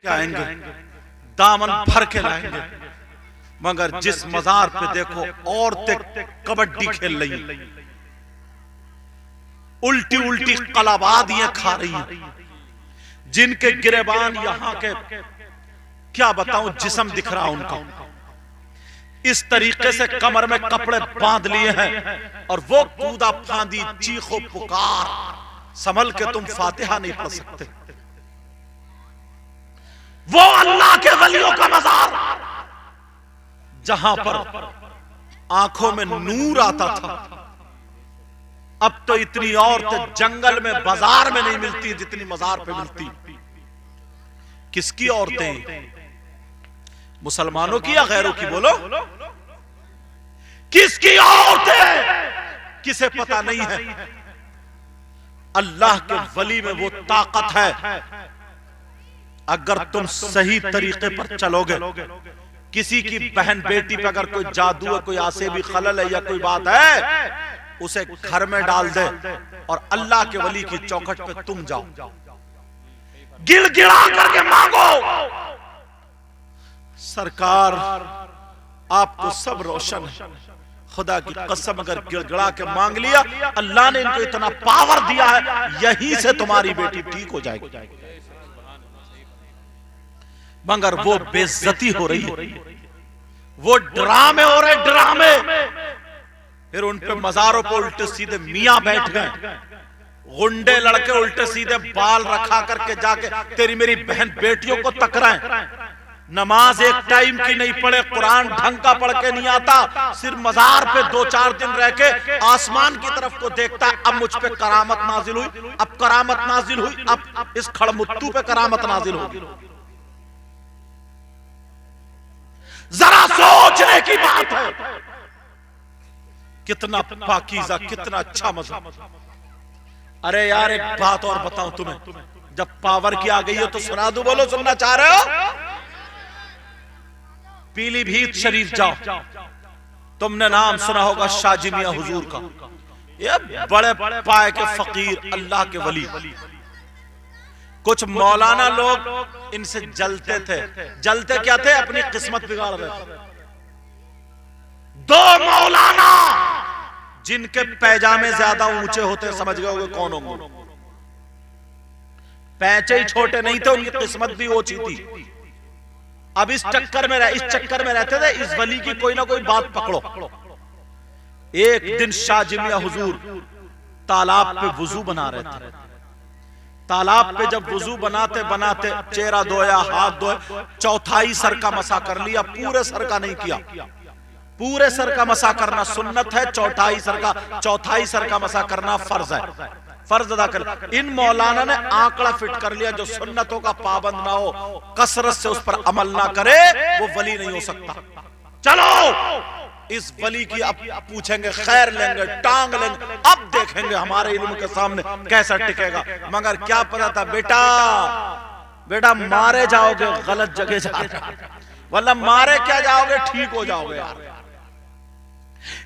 आएंगे, दामन भर के लाएंगे, मगर जिस मजार पे देखो औरतें कबड्डी खेल रही, उल्टी उल्टी कलाबादियां खा रही हैं, जिनके गिरेबान यहां के क्या बताऊं जिस्म दिख रहा उनका, इस तरीके से कमर में कपड़े बांध लिए हैं और वो कूदा फांदी चीखो पुकार, संभल के तुम फातिहा नहीं पढ़ सकते। वो अल्लाह के वलियों का मजार जहां पर आंखों में नूर आता था, अब तो इतनी औरतें जंगल में बाजार में नहीं मिलती जितनी मजार पे मिलती। किसकी औरतें? मुसलमानों की या गैरों की? बोलो, किसकी औरतें? किसे पता नहीं है। अल्लाह के वली में वो ताकत है, अगर तुम सही तरीके पर चलोगे, किसी की बहन बेटी पे अगर कोई जादू है, कोई आसेबी खलल है या कोई बात है, उसे घर में डाल दे और अल्लाह के वली की चौखट पे तुम जाओ, गिड़गिड़ा करके मांगो, सरकार आपको सब रोशन है। खुदा की कसम, अगर गिड़गिड़ा के मांग लिया, अल्लाह ने इनको इतना पावर दिया है, यहीं से तुम्हारी बेटी ठीक हो जाएगी। मगर वो बेइज्जती हो रही है, वो ड्रामे हो रहे, ड्रामे। फिर उन पे मजारों पर उल्टे सीधे मियां बैठ गए, गुंडे लड़के उल्टे सीधे बाल रखा करके जाके तेरी मेरी बहन बेटियों को टकराएं। नमाज एक टाइम की नहीं पढ़े, कुरान ढंग का पढ़ के नहीं आता, सिर्फ मजार पे 2-4 दिन रह के आसमान की तरफ को देखता है, अब मुझ पे करामत नाजिल हुई, अब करामत नाजिल हुई, अब इस खड़मुत्तू पे करामत नाजिल होगी। जरा सोचने की बात है, कितना पाकीज़ा, कितना अच्छा मजा। अरे यार एक बात और बताऊं तुम्हें, जब पावर की आ गई है तो सुना दूं, बोलो सुनना चाह रहे हो? पीलीभीत शरीफ जाओ, तुमने नाम सुना होगा शाजी मियां हुजूर का। ये बड़े पाए के फकीर, अल्लाह के वली। कुछ मौलाना लोग इनसे जलते थे। जलते क्या थे? अपनी किस्मत बिगाड़ रहे थे। 2 मौलाना जिनके पैजामे ज्यादा ऊंचे होते, समझ गए होंगे कौन होंगे। पैचे ही छोटे नहीं थे, उनकी किस्मत भी ऊंची थी। अब इस चक्कर में रहते थे, इस वली की कोई ना कोई बात पकड़ो। एक दिन शाजी मियां हुजूर तालाब पे वुजू बना रहे थे। तालाब पे जब वुजू बनाते बनाते चेहरा धोया, हाथ धोए, चौथाई सर का मसा कर लिया, पूरे सर का नहीं किया। पूरे सर का मसा करना सुन्नत है, चौथाई सर का मसा करना फर्ज है, फर्ज अदा कर। इन मौलाना ने आंकड़ा फिट कर लिया, जो सुन्नतों का पाबंद ना हो, कसरत से उस पर अमल ना करे, वो वली नहीं हो सकता। चलो इस वली की अब पूछेंगे, खैर लेंगे, टांग लेंगे, अब देखेंगे हमारे इल्म के सामने कैसा टिकेगा। मगर क्या पता था बेटा मारे जाओगे गलत जगह जाओगे, वरना मारे क्या जाओगे, ठीक हो जाओगे यार।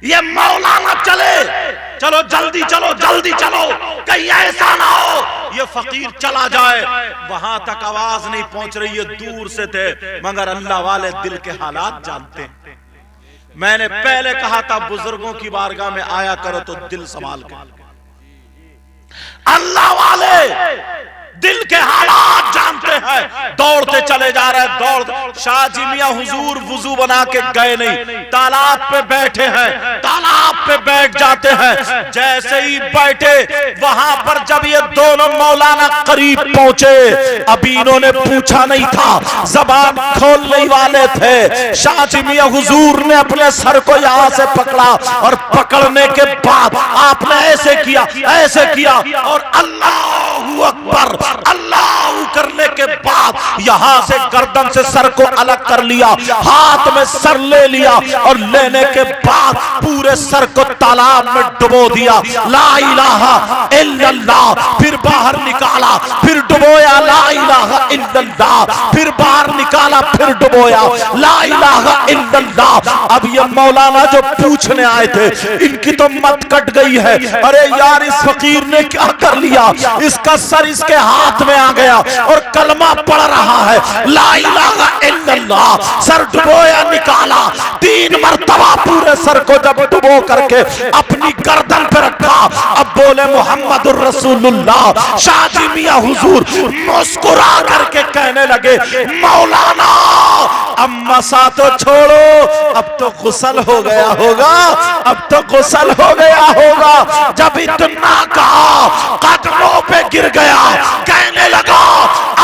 ये मौलाना चलो जल्दी चलो, कहीं ऐसा ना हो ये फकीर चला जाए। वहां तक आवाज नहीं पहुंच रही है, दूर से थे, मगर अल्लाह वाले दिल के हालात जानते हैं। मैंने पहले कहा था बुजुर्गों की बारगाह में आया करो तो दिल संभाल के। अल्लाह वाले दिल के हालात जानते हैं, दौड़ते चले जा रहे हैं, दौड़। शाजी मियां हुजूर वुजू बना के गए नहीं, तालाब पे बैठे हैं, तालाब पे बैठ जाते हैं। जैसे ही बैठे, वहां पर जब ये दोनों मौलाना करीब पहुंचे, अभी इन्होंने पूछा नहीं था, जबान खोलने वाले थे। शाजी मियां हुजूर ने अपने सर को यहां से पकड़ा और पकड़ने के बाद आपने ऐसे किया और अल्लाहू अकबर, अल्लाह करने के बाद यहां से गर्दन से सर को अलग कर लिया, हाथ में सर ले लिया और लेने के बाद पूरे सर को तालाब में डुबो दिया, ला इलाहा इल्लल्लाह, फिर बाहर निकाला, फिर डुबोया, ला इलाहा इल्लल्लाह, फिर बाहर निकाला, फिर डुबोया, ला इलाहा इल्लल्लाह। अब ये मौलाना जो पूछने आए थे, इनकी तो मत कट गई है। अरे यार, इस फकीर ने क्या कर लिया, इसका सर इसके हाथ में आ गया और कलमा पढ़ रहा है, ला इलाहा इल्लल्लाह। सर डुबोया, निकाला, 3 मरतबा पूरे सर को जब डुबो करके अपनी गर्दन पे रखा, अब बोले मोहम्मदुर रसूलुल्लाह। शाजी मियां हुजूर मुस्कुरा करके कहने लगे, मौलाना अब मसा तो छोड़ो, अब तो गुस्ल हो गया होगा, अब तो गुस्ल हो गया होगा। जब इतना कहा, कदमों पे गिर गया, कहने लगा,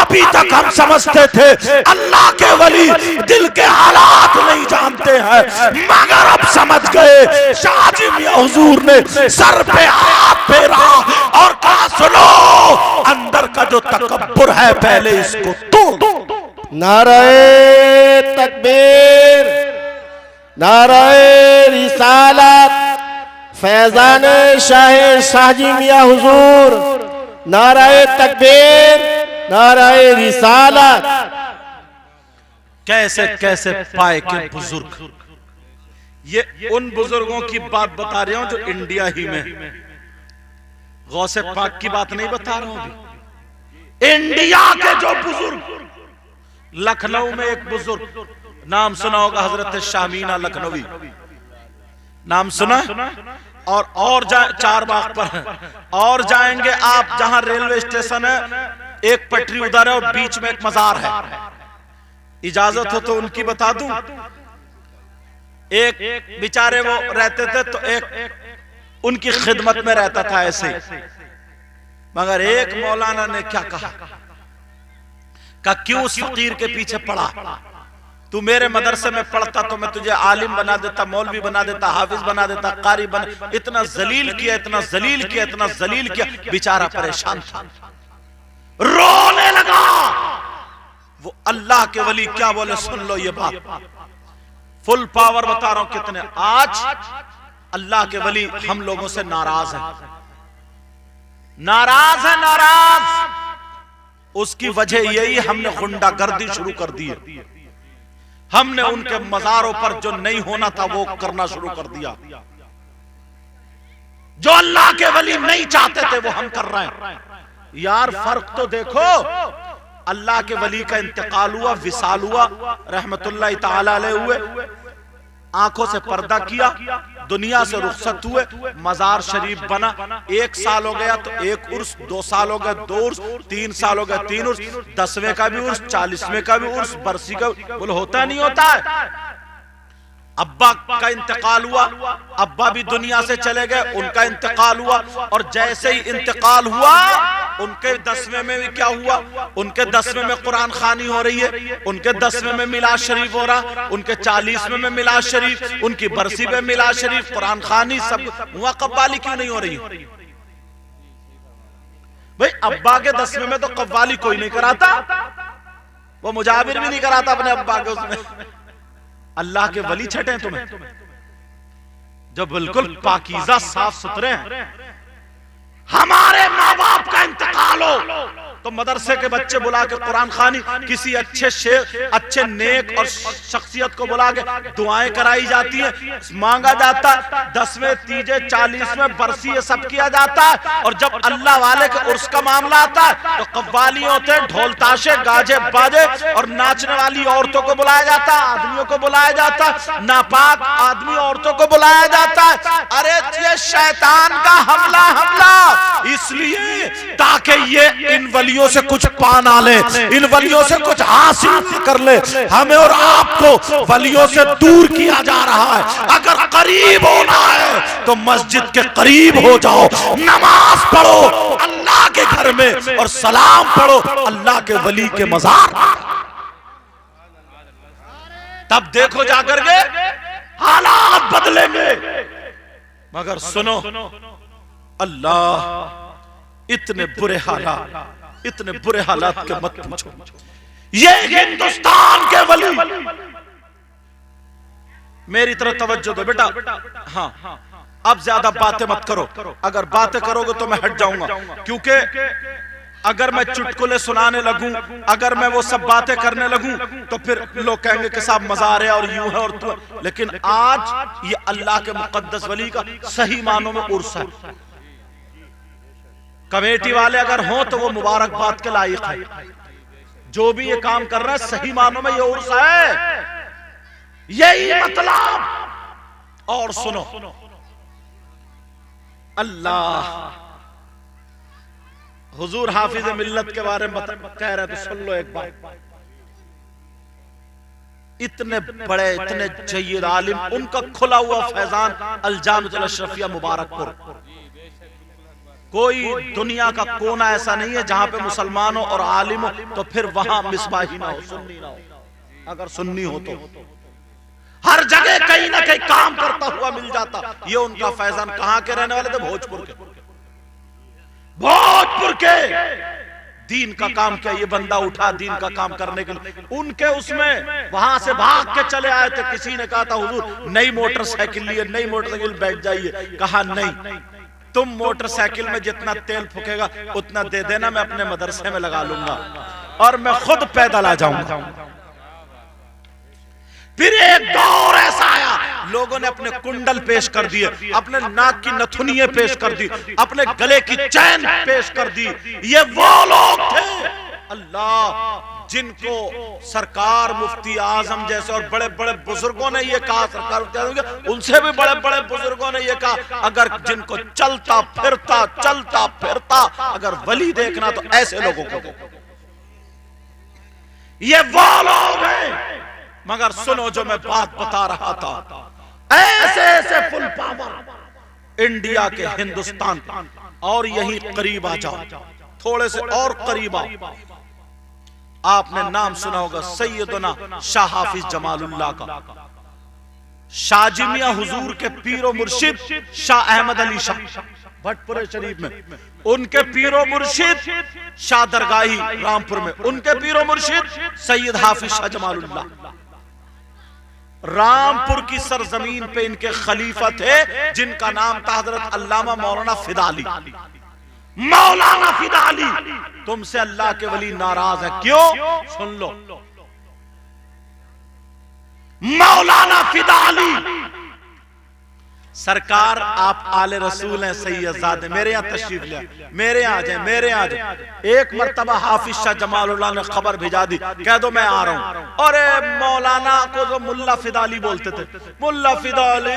अभी तक हम समझते थे अल्लाह के वली दिल के हालात नहीं जानते हैं, मगर अब समझ गए। शाजी मियां हुजूर ने सर पे हाथ फेरा और कहा, सुनो, अंदर का जो तकब्बुर है पहले इसको तोड़। नाराए तकबीर, नाराए रिसालत, फैजान शाह शाजी मियां हुजूर, नाराए तकबीर, नाराए रिसालत। कैसे कैसे पाए के बुजुर्ग, ये उन बुजुर्गों की बात बता रहा हूं जो इंडिया ही में, गौसे पाक की बात नहीं बता रहा हूं अभी। इंडिया के जो बुजुर्ग, लखनऊ में एक बुजुर्ग, नाम सुना होगा, हजरत शामीना लखनवी, नाम सुना। और 4 बाग पर और जाएंगे आप, जहां रेलवे स्टेशन है, एक पटरी उधर है और बीच में एक मजार है। इजाजत हो तो उनकी बता दूं। एक बेचारे वो रहते थे, तो एक उनकी खिदमत में रहता था ऐसे। मगर एक मौलाना ने क्या कहा, क्यों उस फकीर के पीछे पड़ा? तू मेरे मदरसे में पढ़ता तो मैं तुझे आलिम बना देता, मौलवी बना देता, हाफिज बना देता, कारी बना। इतना जलील किया, इतना जलील किया, इतना जलील किया, बेचारा परेशान था, रोने लगा। वो अल्लाह के वली क्या बोले, सुन लो ये बात, फुल पावर बता रहा हूं कितने। आज अल्लाह के वली हम लोगों से नाराज है, नाराज है, नाराज। उसकी वजह यही, हमने गुंडागर्दी शुरू कर दी है। हमने उनके मजारों पर जो नहीं होना था वो करना शुरू कर दिया। जो अल्लाह के वली नहीं चाहते थे वो हम कर रहे हैं। यार फर्क तो देखो, अल्लाह के वली का इंतकाल हुआ, विसाल हुआ, रहमतुल्लाह ताला अलैह हुए, आंखों से पर्दा किया, दुनिया से रुखसत हुए, मजार शरीफ बना। 1 साल हो गया तो 1 उर्स, 2 साल हो गए 2 उर्स, 3 साल हो गए 3 उर्स, 10वें का भी उर्स, 40वें का भी उर्स, बरसी का बोलो होता नहीं होता है। अब्बा का इंतकाल हुआ, अब्बा भी दुनिया से चले गए, उनका इंतकाल हुआ। और जैसे ही इंतकाल हुआ, उनके 10वें में भी क्या हुआ, उनके 10वें में कुरान खानी हो रही है, उनके 10वें में मिलाद शरीफ हो रहा, उनके 40वें में मिलाद शरीफ, उनकी बरसी में मिलाद शरीफ, कुरान खानी, सब हुआ। कव्वाली क्यों नहीं हो रही? भाई अब्बा के 10वें में तो कव्वाली कोई नहीं कराता, वो मुजाबिर भी नहीं कराता अपने अब्बा के उसमें। अल्लाह के वली छठे तुम्हें, जो बिल्कुल पाकीज़ा साफ सुथरे हैं। हमारे माँ बाप का इंतकाल हो तो मदरसे के बच्चे बुला के कुरान खानी, किसी अच्छे शेख, अच्छे नेक और शख्सियत को बुला के दुआएं कराई जाती है, मांगा जाता है। 10वें, तीजे, 40वें बरसी ये सब किया जाता है। और जब अल्लाह वाले के उर्स का मामला आता है तो कव्वाली होते हैं, ढोल ताशे, गाजे बाजे, और नाचने वाली औरतों को बुलाया जाता है, आदमियों को बुलाया जाता है, नापाक आदमी औरतों को बुलाया जाता है। अरे ये शैतान का हमला इसलिए ताकि ये इन वलियों से कुछ पा ना ले, इन वलियों से कुछ हासिल कर ले। हमें और आपको वलियों से दूर किया जा रहा है। अगर करीब होना है तो मस्जिद के करीब हो जाओ, नमाज पढ़ो अल्लाह के घर में, और सलाम पढ़ो अल्लाह के वली के मजार। तब देखो जाकर के हालात बदलेंगे। मगर सुनो, अल्लाह इतने बुरे हालात के मत पूछो। ये हिंदुस्तान के वली, मेरी तरफ तवज्जो दो बेटा। हाँ, अब ज्यादा बातें मत करो, अगर बातें करोगे तो मैं हट जाऊंगा, क्योंकि अगर मैं चुटकुले सुनाने लगूं, अगर मैं वो सब बातें करने लगूं तो फिर लोग कहेंगे कि साहब मज़ार है और यूं है और तू। लेकिन आज ये अल्लाह के मुकद्दस वली का सही मानों में उर्स है। कमेटी वाले अगर हों तो वो मुबारकबाद के लायक है। जो भी ये काम कर रहा है सही मानों में ये उर्स है, यही मतलब। और सुनो, अल्लाह हुजूर हाफिज मिल्लत के बारे में कह रहे तो सुन लो एक बात। इतने बड़े, इतने जय्यद आलिम, उनका खुला हुआ फैजान अल-जामिअतुल अशरफिया मुबारकपुर। कोई दुनिया का कोना ऐसा नहीं है जहां पे मुसलमान हो और आलिम हो तो फिर वहां मिसबाही ना हो, सुन्नी ना हो। अगर सुन्नी हो तो हर जगह कहीं ना कहीं काम करता हुआ मिल जाता। ये उनका फैजान। कहां के रहने वाले थे? भोजपुर के। भोजपुर के दीन का काम किया ये बंदा, उठा दीन का काम करने के लिए। उनके उसमें वहां से भाग के चले आए थे। किसी ने कहा था हुजूर नई मोटरसाइकिल लिए, नई मोटरसाइकिल बैठ जाइए। कहा नहीं, तुम मोटरसाइकिल में जितना तेल फूकेगा उतना दे देना, मैं अपने मदरसे में लगा लूंगा और मैं खुद पैदल आ जाऊंगा। फिर एक दौर ऐसा आया, लोगों ने अपने कुंडल पेश कर दिए, अपने नाक की नथुनियां पेश कर दी, अपने गले की चैन पेश कर दी। ये वो लोग थे अल्लाह जिनको सरकार मुफ्ती आजम जैसे और बड़े बड़े बुजुर्गों ने ये कहा, सरकार उनसे भी बड़े बड़े बुजुर्गों ने ये कहा, अगर जिनको चलता फिरता अगर वली देखना तो ऐसे लोगों को देखो। ये वो लोग हैं। मगर सुनो जो मैं बात बता रहा था, ऐसे ऐसे फुल पावर इंडिया के, हिंदुस्तान और यहीं करीब आ जाओ, थोड़े से और करीब आओ। आपने नाम सुना होगा सैयदना शाह हाफिज जमालुल्लाह का। शाजिमिया हुजूर के पीरो मुर्शिद शाह अहमद अली शाह भटपुरे शरीफ में, उनके पीरो मुर्शिद शाह दरगाही रामपुर में, उनके पीरो मुर्शिद सैयद हाफिज शाह जमालुल्लाह। रामपुर की सरजमीन पे इनके खलीफा थे जिनका नाम था हजरत अल्लामा मौलाना फिदा अली। मौलाना फिदा अली, तुमसे अल्लाह के वली नाराज है, क्यों? सुन लो। मौलाना फिदा अली सरकार, आप आले रसूल हैं, सैयदजादे, मेरे यहाँ तशरीफ ले, मेरे यहाँ आ जाए, मेरे यहाँ आ जाए। एक मर्तबा हाफिज शाह जमालुल्लाह ने खबर भिजा दी, कह दो मैं आ रहा हूँ। अरे मौलाना को जो मुल्ला फिदा अली बोलते थे, मुल्ला फिदा अली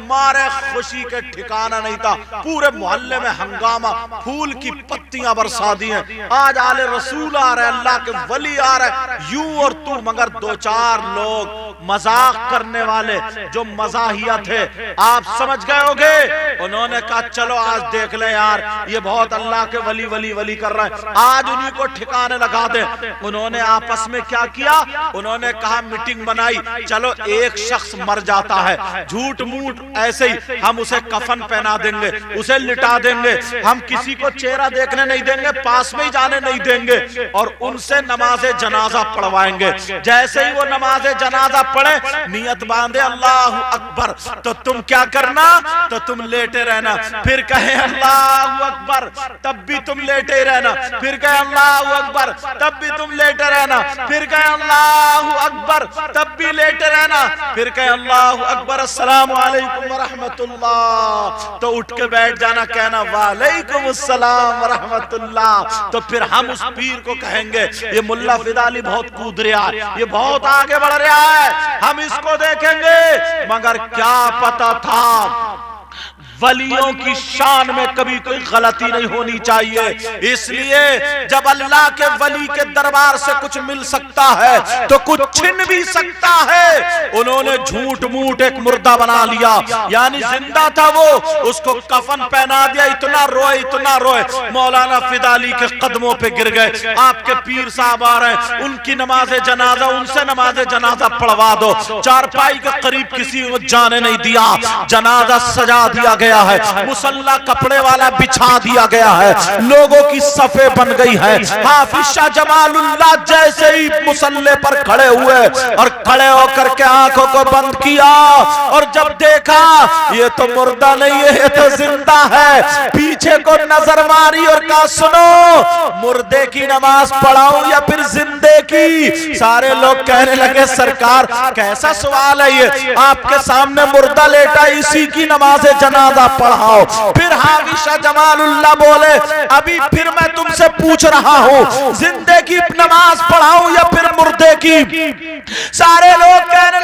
मारे खुशी के ठिकाना नहीं था। पूरे मोहल्ले में हंगामा, फूल की पत्तियां बरसा दी हैं। आज आले रसूल आ रहे, अल्लाह के वली आ रहे, यूं और तू। मगर दो चार लोग मजाक करने वाले जो मजाहिया थे, आप समझ गए होगे, उन्होंने कहा चलो आज देख ले यार, ये बहुत अल्लाह के वली वली वली कर रहा है, आज उन्हीं को ठिकाने लगा दे। उन्होंने आपस में क्या किया? उन्होंने कहा मीटिंग बनाई, चलो एक शख्स मर जाता है, झूठ मूठ ऐसे ही हम उसे कफन पहना देंगे, उसे लिटा देंगे, हम किसी को चेहरा देखने नहीं देंगे, पास में ही जाने नहीं देंगे और उनसे नमाज जनाजा पढ़वाएंगे। जैसे ही वो नमाज जनाजा पढ़े, नियत बांधे अल्लाह अकबर, तो तुम क्या करना? तो तुम लेटे रहना, फिर कहे अल्लाह अकबर, तब भी तुम लेटे रहना, फिर कहे अल्लाह अकबर, तब भी तुम लेटे रहना, फिर कहे अल्लाह अकबर, तब भी लेटे रहना, फिर कहे अल्लाह अकबर, अस्सलाम वालेकुम व रहमतुल्लाह, तो उठ के बैठ जाना, कहना वालेकुम अस्सलाम व रहमतुल्लाह। तो फिर हम उस पीर को कहेंगे ये मुल्ला फिदा अली बहुत कूद रहा है, ये बहुत आगे बढ़ रहा है, हम इसको देखेंगे। मगर क्या पता था वलियों की शान में कभी कोई गलती नहीं होनी चाहिए। इसलिए जब अल्लाह के वली के दरबार से कुछ मिल सकता है तो कुछ छिन भी सकता है। उन्होंने झूठ मूठ एक मुर्दा बना लिया, यानी जिंदा था वो, उसको कफन पहना दिया, इतना रोए मौलाना फिदा अली के कदमों पे गिर गए। आपके पीर साहब आ रहे हैं, उनकी नमाज जनाजा, उनसे नमाज जनाजा पढ़वा दो। चारपाई के करीब किसी को जाने नहीं दिया, जनाजा सजा दिया गया। गया है, मुसल्ला कपड़े वाला बिछा दिया गया है, लोगों की सफे बन गई है। हाफिज शाह जमालुल्लाह जैसे ही मुसल्ले पर खड़े हुए और खड़े होकर के आंखों को बंद किया और जब देखा ये तो मुर्दा नहीं है, ये तो जिंदा है, पीछे को नजर मारी और कहा सुनो मुर्दे की नमाज पढ़ाऊं या फिर जिंदे की। सारे लोग कहने लगे सरकार कैसा सवाल है ये, आपके सामने मुर्दा लेटा, इसी की नमाज जनाजा पढ़ाओ। फिर हाफिज शाह जमालुल्लाह बोले अभी फिर मैं तुमसे पूछ रहा हूं जिंदे की नमाज पढ़ाऊं या फिर मुर्दे की। सारे लोग कहने